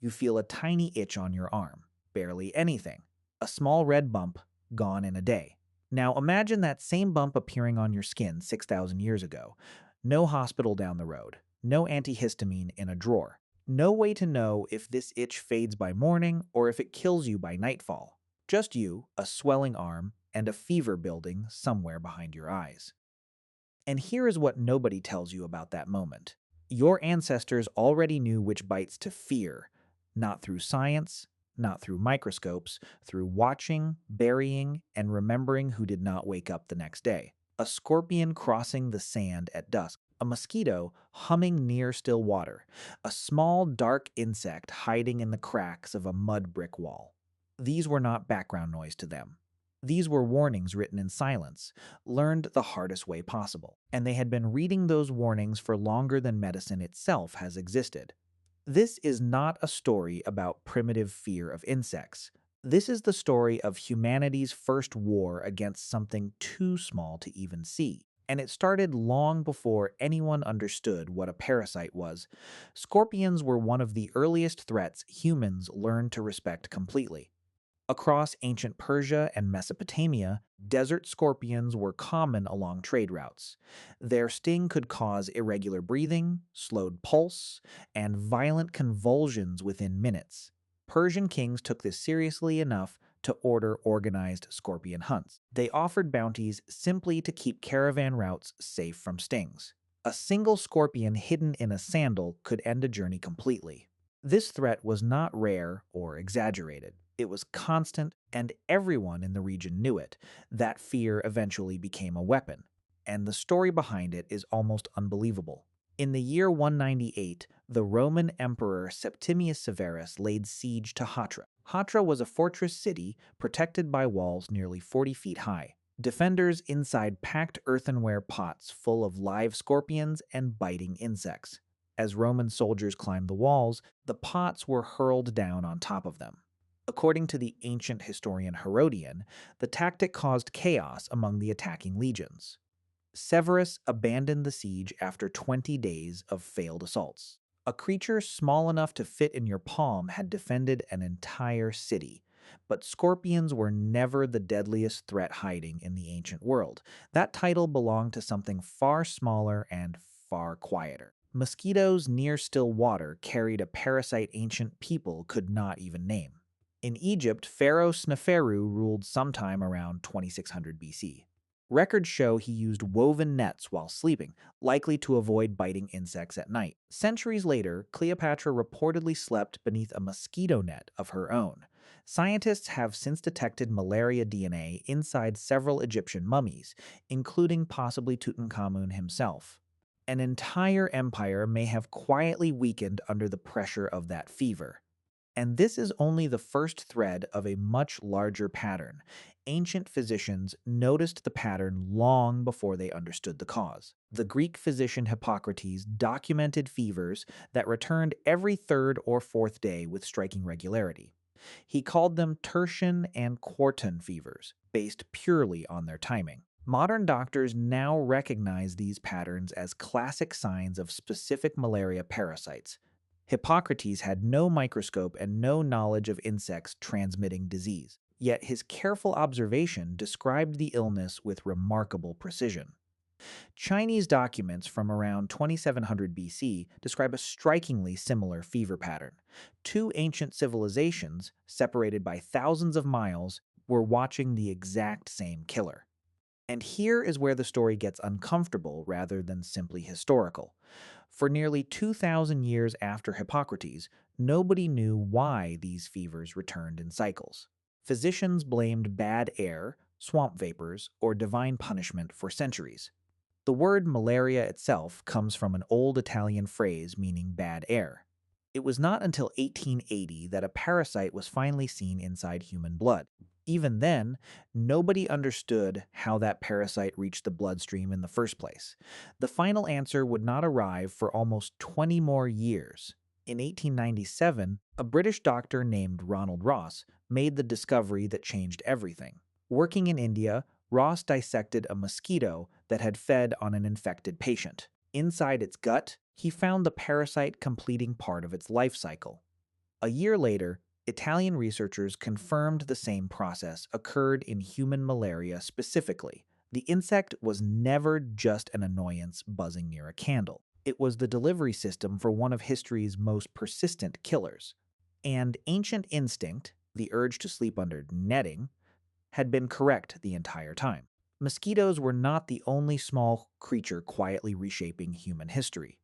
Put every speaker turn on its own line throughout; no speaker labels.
You feel a tiny itch on your arm, barely anything. A small red bump, gone in a day. Now imagine that same bump appearing on your skin 6,000 years ago. No hospital down the road, no antihistamine in a drawer. No way to know if this itch fades by morning or if it kills you by nightfall. Just you, a swelling arm, and a fever building somewhere behind your eyes. And here is what nobody tells you about that moment. Your ancestors already knew which bites to fear, not through science, not through microscopes, through watching, burying, and remembering who did not wake up the next day. A scorpion crossing the sand at dusk, a mosquito humming near still water, a small dark insect hiding in the cracks of a mud brick wall. These were not background noise to them. These were warnings written in silence, learned the hardest way possible, and they had been reading those warnings for longer than medicine itself has existed. This is not a story about primitive fear of insects. This is the story of humanity's first war against something too small to even see. And it started long before anyone understood what a parasite was. Scorpions were one of the earliest threats humans learned to respect completely. Across ancient Persia and Mesopotamia, desert scorpions were common along trade routes. Their sting could cause irregular breathing, slowed pulse, and violent convulsions within minutes. Persian kings took this seriously enough to order organized scorpion hunts. They offered bounties simply to keep caravan routes safe from stings. A single scorpion hidden in a sandal could end a journey completely. This threat was not rare or exaggerated. It was constant, and everyone in the region knew it. That fear eventually became a weapon, and the story behind it is almost unbelievable. In the year 198, the Roman Emperor Septimius Severus laid siege to Hatra. Hatra was a fortress city protected by walls nearly 40 feet high. Defenders inside packed earthenware pots full of live scorpions and biting insects. As Roman soldiers climbed the walls, the pots were hurled down on top of them. According to the ancient historian Herodian, the tactic caused chaos among the attacking legions. Severus abandoned the siege after 20 days of failed assaults. A creature small enough to fit in your palm had defended an entire city. But scorpions were never the deadliest threat hiding in the ancient world. That title belonged to something far smaller and far quieter. Mosquitoes near still water carried a parasite ancient people could not even name. In Egypt, Pharaoh Sneferu ruled sometime around 2600 BC. Records show he used woven nets while sleeping, likely to avoid biting insects at night. Centuries later, Cleopatra reportedly slept beneath a mosquito net of her own. Scientists have since detected malaria DNA inside several Egyptian mummies, including possibly Tutankhamun himself. An entire empire may have quietly weakened under the pressure of that fever. And this is only the first thread of a much larger pattern. Ancient physicians noticed the pattern long before they understood the cause. The Greek physician Hippocrates documented fevers that returned every third or fourth day with striking regularity. He called them tertian and quartan fevers, based purely on their timing. Modern doctors now recognize these patterns as classic signs of specific malaria parasites. Hippocrates had no microscope and no knowledge of insects transmitting disease, yet his careful observation described the illness with remarkable precision. Chinese documents from around 2700 BC describe a strikingly similar fever pattern. Two ancient civilizations, separated by thousands of miles, were watching the exact same killer. And here is where the story gets uncomfortable rather than simply historical. For nearly 2,000 years after Hippocrates, nobody knew why these fevers returned in cycles. Physicians blamed bad air, swamp vapors, or divine punishment for centuries. The word malaria itself comes from an old Italian phrase meaning bad air. It was not until 1880 that a parasite was finally seen inside human blood. Even then, nobody understood how that parasite reached the bloodstream in the first place. The final answer would not arrive for almost 20 more years. In 1897, a British doctor named Ronald Ross made the discovery that changed everything. Working in India, Ross dissected a mosquito that had fed on an infected patient. Inside its gut, he found the parasite completing part of its life cycle. A year later, Italian researchers confirmed the same process occurred in human malaria specifically. The insect was never just an annoyance buzzing near a candle. It was the delivery system for one of history's most persistent killers. And ancient instinct, the urge to sleep under netting, had been correct the entire time. Mosquitoes were not the only small creature quietly reshaping human history.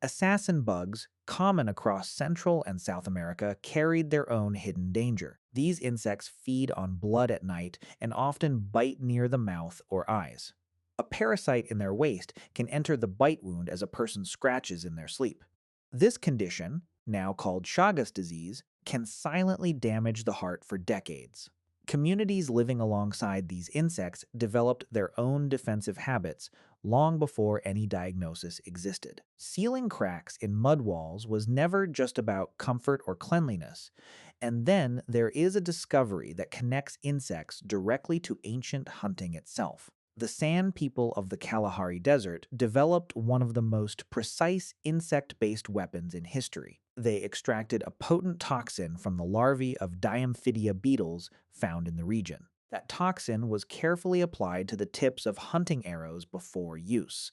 Assassin bugs, common across Central and South America, carried their own hidden danger. These insects feed on blood at night and often bite near the mouth or eyes. A parasite in their waste can enter the bite wound as a person scratches in their sleep. This condition, now called Chagas disease, can silently damage the heart for decades. Communities living alongside these insects developed their own defensive habits long before any diagnosis existed. Sealing cracks in mud walls was never just about comfort or cleanliness, and then there is a discovery that connects insects directly to ancient hunting itself. The San people of the Kalahari Desert developed one of the most precise insect-based weapons in history. They extracted a potent toxin from the larvae of Diamphidia beetles found in the region. That toxin was carefully applied to the tips of hunting arrows before use.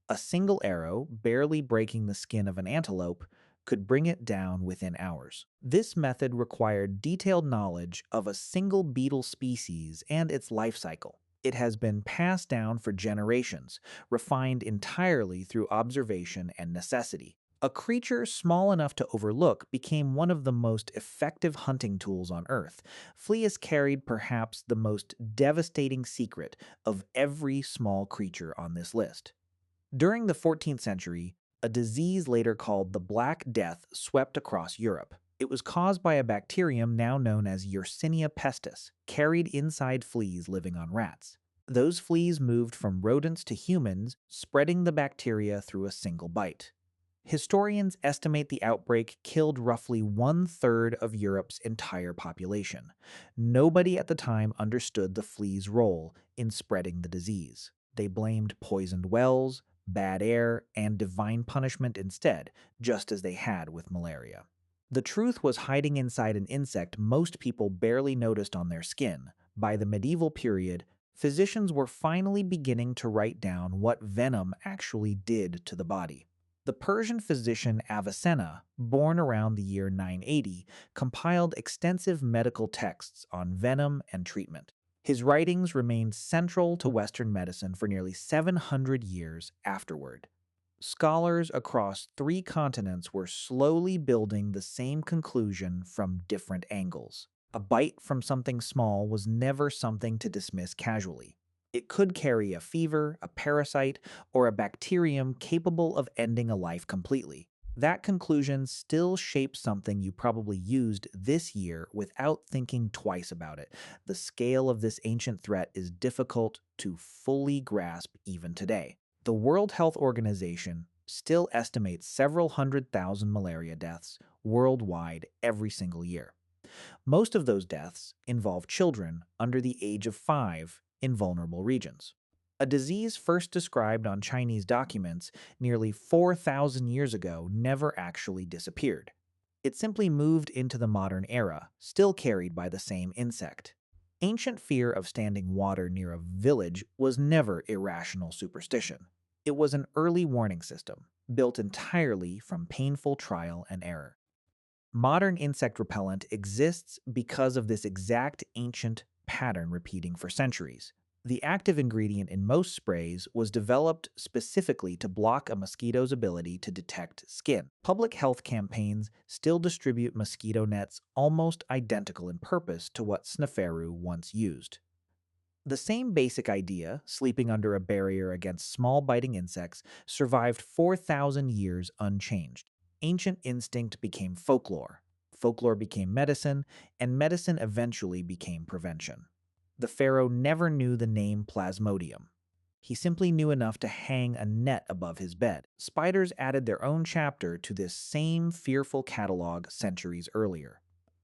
A single arrow, barely breaking the skin of an antelope, could bring it down within hours. This method required detailed knowledge of a single beetle species and its life cycle. It has been passed down for generations, refined entirely through observation and necessity. A creature small enough to overlook became one of the most effective hunting tools on Earth. Fleas carried perhaps the most devastating secret of every small creature on this list. During the 14th century, a disease later called the Black Death swept across Europe. It was caused by a bacterium now known as Yersinia pestis, carried inside fleas living on rats. Those fleas moved from rodents to humans, spreading the bacteria through a single bite. Historians estimate the outbreak killed roughly 1/3 of Europe's entire population. Nobody at the time understood the flea's role in spreading the disease. They blamed poisoned wells, bad air, and divine punishment instead, just as they had with malaria. The truth was hiding inside an insect most people barely noticed on their skin. By the medieval period, physicians were finally beginning to write down what venom actually did to the body. The Persian physician Avicenna, born around the year 980, compiled extensive medical texts on venom and treatment. His writings remained central to Western medicine for nearly 700 years afterward. Scholars across 3 continents were slowly building the same conclusion from different angles. A bite from something small was never something to dismiss casually. It could carry a fever, a parasite, or a bacterium capable of ending a life completely. That conclusion still shapes something you probably used this year without thinking twice about it. The scale of this ancient threat is difficult to fully grasp even today. The World Health Organization still estimates several 100,000 malaria deaths worldwide every single year. Most of those deaths involve children under the age of 5 in vulnerable regions. A disease first described on Chinese documents nearly 4,000 years ago never actually disappeared. It simply moved into the modern era, still carried by the same insect. Ancient fear of standing water near a village was never irrational superstition. It was an early warning system, built entirely from painful trial and error. Modern insect repellent exists because of this exact ancient pattern repeating for centuries. The active ingredient in most sprays was developed specifically to block a mosquito's ability to detect skin. Public health campaigns still distribute mosquito nets almost identical in purpose to what Sneferu once used. The same basic idea, sleeping under a barrier against small biting insects, survived 4,000 years unchanged. Ancient instinct became folklore. Folklore became medicine, and medicine eventually became prevention. The pharaoh never knew the name Plasmodium. He simply knew enough to hang a net above his bed. Spiders added their own chapter to this same fearful catalog centuries earlier.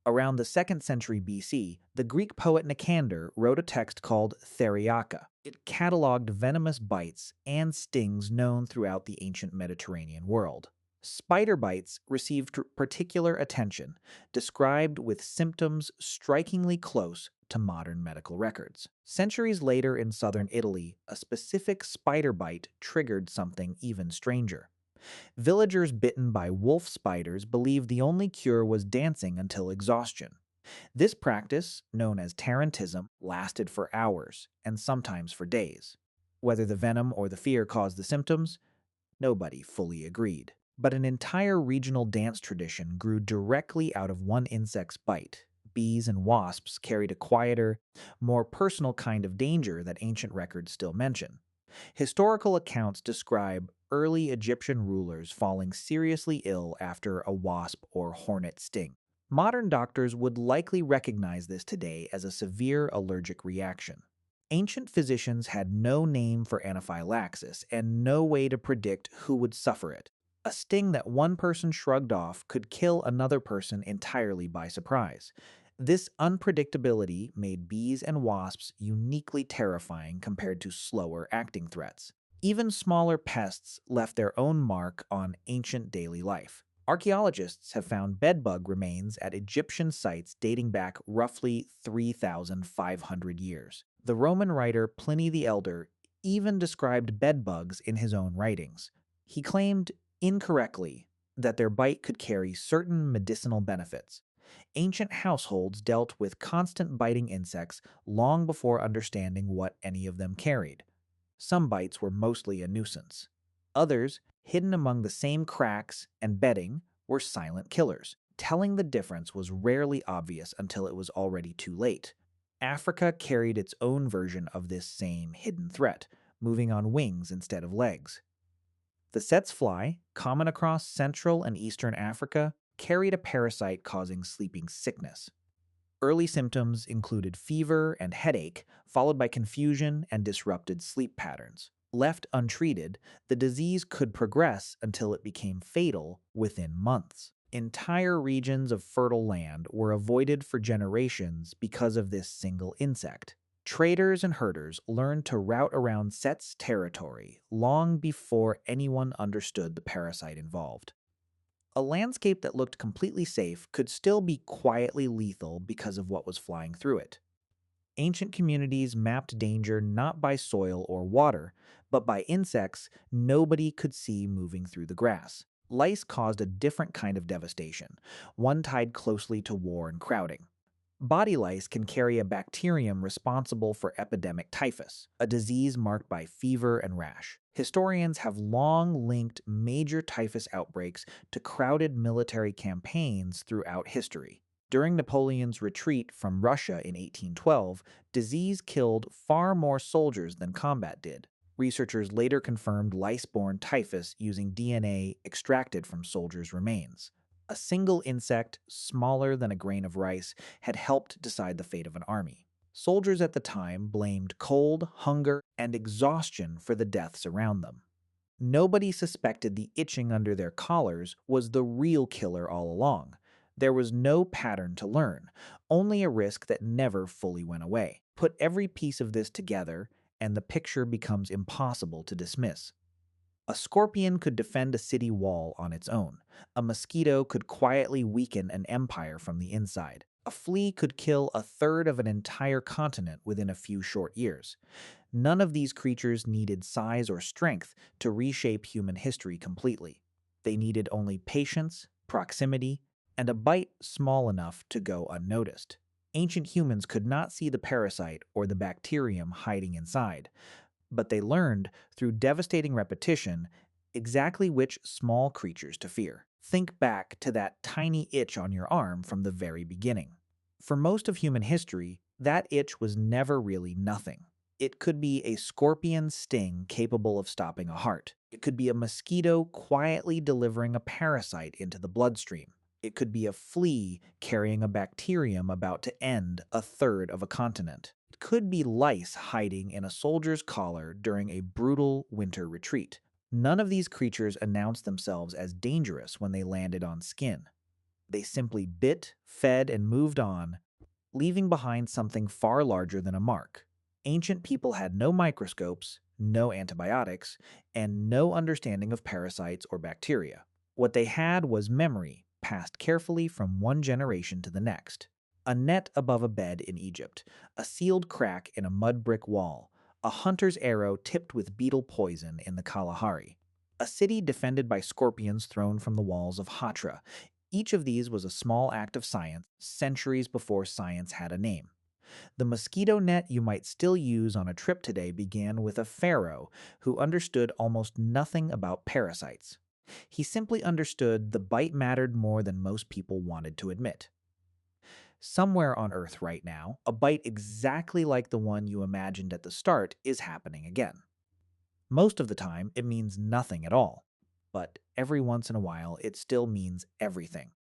Around the 2nd century BC, the Greek poet Nicander wrote a text called Theriaka. It cataloged venomous bites and stings known throughout the ancient Mediterranean world. Spider bites received particular attention, described with symptoms strikingly close to modern medical records. Centuries later in southern Italy, a specific spider bite triggered something even stranger. Villagers bitten by wolf spiders believed the only cure was dancing until exhaustion. This practice, known as tarantism, lasted for hours and sometimes for days. Whether the venom or the fear caused the symptoms, nobody fully agreed. But an entire regional dance tradition grew directly out of one insect's bite. Bees and wasps carried a quieter, more personal kind of danger that ancient records still mention. Historical accounts describe early Egyptian rulers falling seriously ill after a wasp or hornet sting. Modern doctors would likely recognize this today as a severe allergic reaction. Ancient physicians had no name for anaphylaxis and no way to predict who would suffer it. A sting that one person shrugged off could kill another person entirely by surprise. This unpredictability made bees and wasps uniquely terrifying compared to slower acting threats. Even smaller pests left their own mark on ancient daily life. Archaeologists have found bedbug remains at Egyptian sites dating back roughly 3,500 years. The Roman writer Pliny the Elder even described bedbugs in his own writings. He claimed, incorrectly, that their bite could carry certain medicinal benefits. Ancient households dealt with constant biting insects long before understanding what any of them carried. Some bites were mostly a nuisance. Others, hidden among the same cracks and bedding, were silent killers. Telling the difference was rarely obvious until it was already too late. Africa carried its own version of this same hidden threat, moving on wings instead of legs. The Tsetse fly, common across Central and Eastern Africa, carried a parasite causing sleeping sickness. Early symptoms included fever and headache, followed by confusion and disrupted sleep patterns. Left untreated, the disease could progress until it became fatal within months. Entire regions of fertile land were avoided for generations because of this single insect. Traders and herders learned to route around Tsetse territory long before anyone understood the parasite involved. A landscape that looked completely safe could still be quietly lethal because of what was flying through it. Ancient communities mapped danger not by soil or water, but by insects nobody could see moving through the grass. Lice caused a different kind of devastation, one tied closely to war and crowding. Body lice can carry a bacterium responsible for epidemic typhus, a disease marked by fever and rash. Historians have long linked major typhus outbreaks to crowded military campaigns throughout history. During Napoleon's retreat from Russia in 1812, disease killed far more soldiers than combat did. Researchers later confirmed lice-borne typhus using DNA extracted from soldiers' remains. A single insect, smaller than a grain of rice, had helped decide the fate of an army. Soldiers at the time blamed cold, hunger, and exhaustion for the deaths around them. Nobody suspected the itching under their collars was the real killer all along. There was no pattern to learn, only a risk that never fully went away. Put every piece of this together, and the picture becomes impossible to dismiss. A scorpion could defend a city wall on its own. A mosquito could quietly weaken an empire from the inside. A flea could kill a third of an entire continent within a few short years. None of these creatures needed size or strength to reshape human history completely. They needed only patience, proximity, and a bite small enough to go unnoticed. Ancient humans could not see the parasite or the bacterium hiding inside, but they learned, through devastating repetition, exactly which small creatures to fear. Think back to that tiny itch on your arm from the very beginning. For most of human history, that itch was never really nothing. It could be a scorpion sting capable of stopping a heart. It could be a mosquito quietly delivering a parasite into the bloodstream. It could be a flea carrying a bacterium about to end a third of a continent. It could be lice hiding in a soldier's collar during a brutal winter retreat. None of these creatures announced themselves as dangerous when they landed on skin. They simply bit, fed, and moved on, leaving behind something far larger than a mark. Ancient people had no microscopes, no antibiotics, and no understanding of parasites or bacteria. What they had was memory, passed carefully from one generation to the next. A net above a bed in Egypt, a sealed crack in a mud brick wall, a hunter's arrow tipped with beetle poison in the Kalahari, a city defended by scorpions thrown from the walls of Hatra. Each of these was a small act of science centuries before science had a name. The mosquito net you might still use on a trip today began with a pharaoh who understood almost nothing about parasites. He simply understood the bite mattered more than most people wanted to admit. Somewhere on Earth right now, a bite exactly like the one you imagined at the start is happening again. Most of the time, it means nothing at all. But every once in a while, it still means everything.